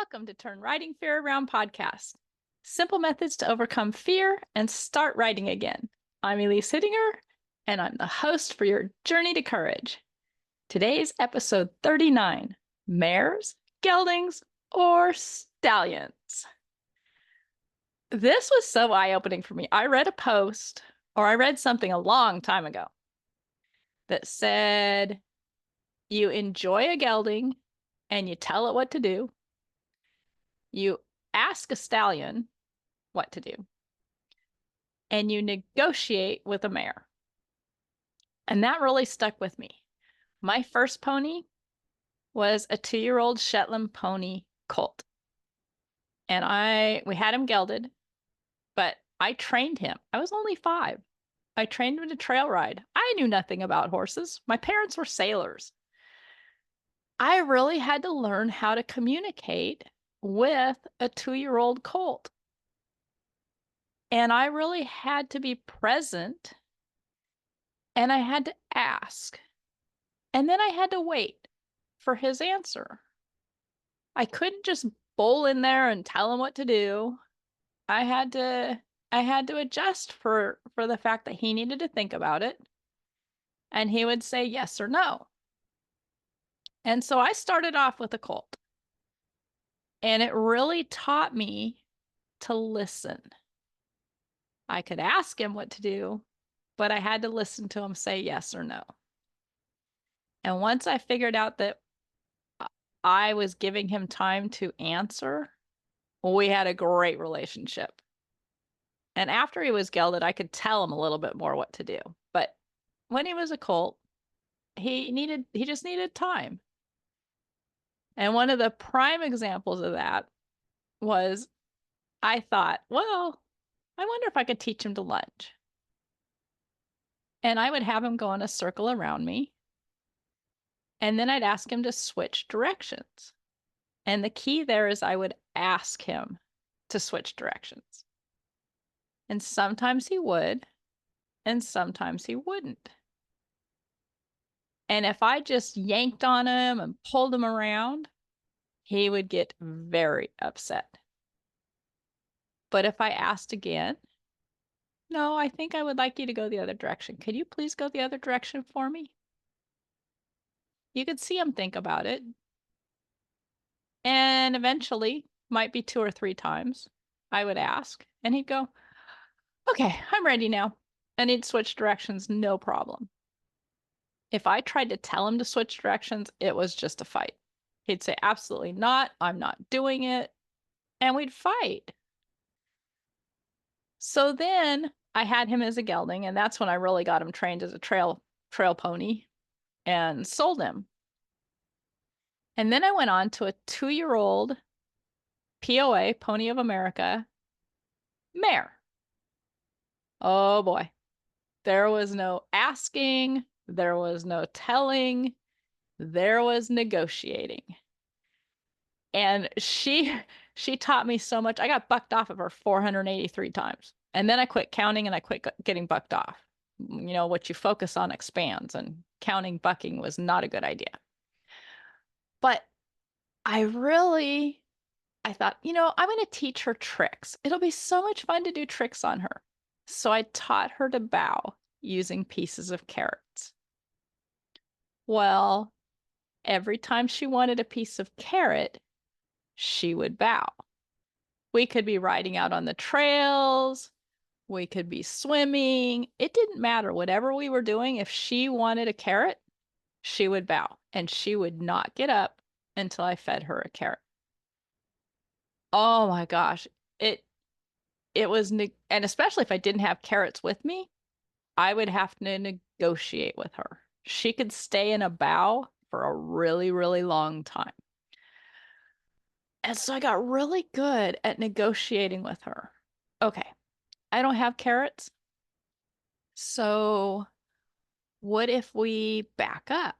Welcome to Turn Riding Fear Around podcast. Simple methods to overcome fear and start riding again. I'm Elise Hittinger, and I'm the host for your journey to courage. Today's episode 39, mares, geldings, or stallions. This was so eye-opening for me. I read a post, or I read something a long time ago that said you enjoy a gelding and you tell it what to do. You ask a stallion what to do, and you negotiate with a mare. And that really stuck with me. My first pony was a 2-year-old Shetland pony colt. And we had him gelded, but I trained him. I was only 5. I trained him to trail ride. I knew nothing about horses. My parents were sailors. I really had to learn how to communicate with a 2-year-old colt. And I really had to be present, and I had to ask. And then I had to wait for his answer. I couldn't just bowl in there and tell him what to do. I had to adjust for the fact that he needed to think about it, and he would say yes or no. And so I started off with a colt, and it really taught me to listen. I could ask him what to do, but I had to listen to him say yes or no. And once I figured out that I was giving him time to answer, we had a great relationship. And after he was gelded, I could tell him a little bit more what to do. But when he was a colt, he just needed time. And one of the prime examples of that was I thought, well, I wonder if I could teach him to lunge. And I would have him go in a circle around me. And then I'd ask him to switch directions. And the key there is I would ask him to switch directions. And sometimes he would, and sometimes he wouldn't. And if I just yanked on him and pulled him around, he would get very upset. But if I asked again, no, I think I would like you to go the other direction. Could you please go the other direction for me? You could see him think about it. And eventually, might be 2 or 3 times, I would ask, and he'd go, okay, I'm ready now. And he'd switch directions, no problem. If I tried to tell him to switch directions, it was just a fight. He'd say, absolutely not, I'm not doing it. And we'd fight. So then I had him as a gelding, and that's when I really got him trained as a trail pony and sold him. And then I went on to a 2-year-old POA, Pony of America, mare. Oh boy. There was no asking, there was no telling, there was negotiating. And she taught me so much. I got bucked off of her 483 times. And then I quit counting and I quit getting bucked off. You know, what you focus on expands, and counting bucking was not a good idea. But I thought, I'm going to teach her tricks. It'll be so much fun to do tricks on her. So I taught her to bow using pieces of carrots. Well, every time she wanted a piece of carrot, she would bow. We could be riding out on the trails. We could be swimming. It didn't matter. Whatever we were doing, if she wanted a carrot, she would bow, and she would not get up until I fed her a carrot. Oh my gosh. It was, and especially if I didn't have carrots with me, I would have to negotiate with her. She could stay in a bow for a really, really long time. And so I got really good at negotiating with her. Okay, I don't have carrots. So what if we back up?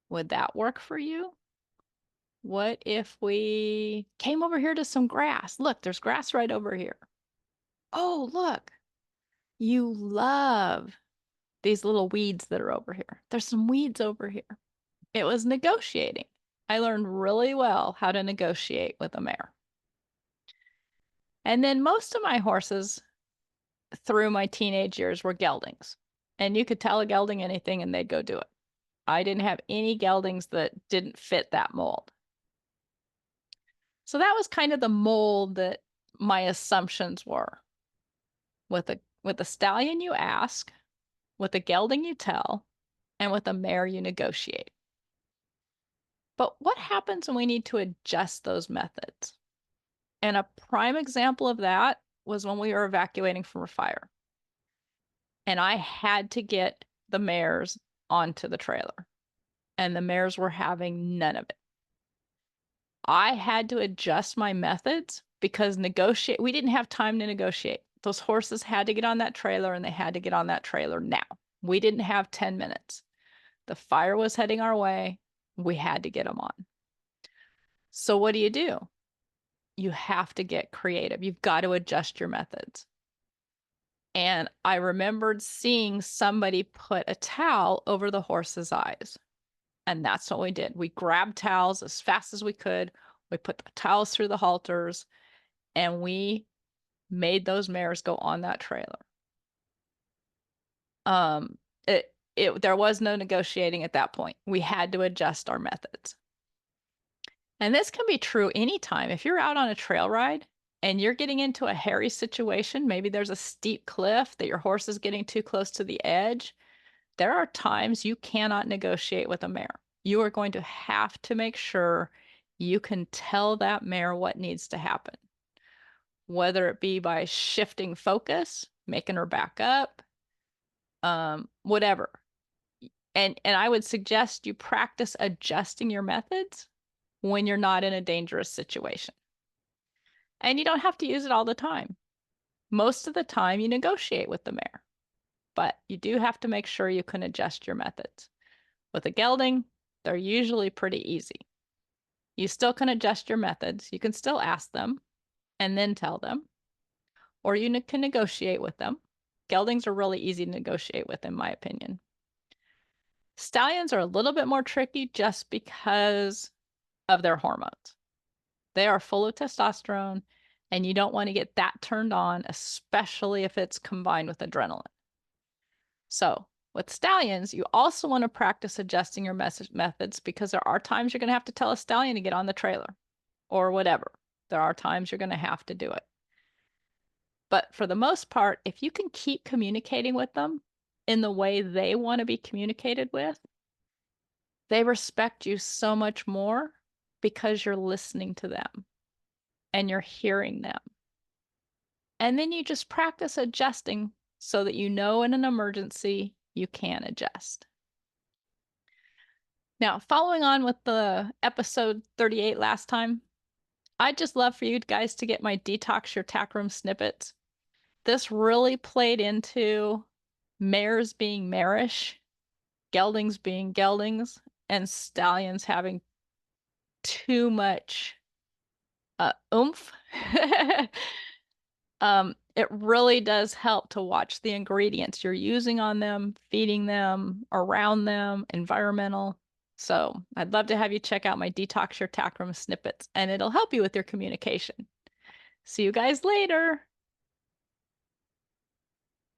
Would that work for you? What if we came over here to some grass? Look, there's grass right over here. Oh, look, you love these little weeds that are over here. There's some weeds over here. It was negotiating. I learned really well how to negotiate with a mare. And then most of my horses through my teenage years were geldings. And you could tell a gelding anything and they'd go do it. I didn't have any geldings that didn't fit that mold. So that was kind of the mold that my assumptions were. With a stallion you ask, with a gelding you tell, and with a mare you negotiate. But what happens when we need to adjust those methods? And a prime example of that was when we were evacuating from a fire. And I had to get the mares onto the trailer, and the mares were having none of it. I had to adjust my methods because we didn't have time to negotiate. Those horses had to get on that trailer and they had to get on that trailer now. We didn't have 10 minutes. The fire was heading our way. We had to get them on. So what do? You have to get creative. You've got to adjust your methods. And I remembered seeing somebody put a towel over the horse's eyes. And that's what we did. We grabbed towels as fast as we could. We put the towels through the halters and we made those mares go on that trailer. There was no negotiating at that point. We had to adjust our methods. And this can be true anytime. If you're out on a trail ride and you're getting into a hairy situation, maybe there's a steep cliff that your horse is getting too close to the edge, there are times you cannot negotiate with a mare. You are going to have to make sure you can tell that mare what needs to happen, whether it be by shifting focus, making her back up, whatever. And I would suggest you practice adjusting your methods when you're not in a dangerous situation. And you don't have to use it all the time. Most of the time, you negotiate with the mare, but you do have to make sure you can adjust your methods. With a gelding, they're usually pretty easy. You still can adjust your methods. You can still ask them and then tell them, or you can negotiate with them. Geldings are really easy to negotiate with, in my opinion. Stallions are a little bit more tricky just because of their hormones. They are full of testosterone, and you don't want to get that turned on, especially if it's combined with adrenaline. So with stallions, you also want to practice adjusting your methods because there are times you're going to have to tell a stallion to get on the trailer or whatever. There are times you're going to have to do it. But for the most part, if you can keep communicating with them in the way they want to be communicated with, they respect you so much more because you're listening to them and you're hearing them. And then you just practice adjusting so that you know in an emergency you can adjust. Now, following on with the episode 38 last time, I'd just love for you guys to get my Detox Your Tack Room snippets. This really played into mares being marish, geldings being geldings, and stallions having too much oomph. It really does help to watch the ingredients you're using on them, feeding them, around them, environmental. So I'd love to have you check out my Detox Your Tack Room snippets, and it'll help you with your communication. See you guys later.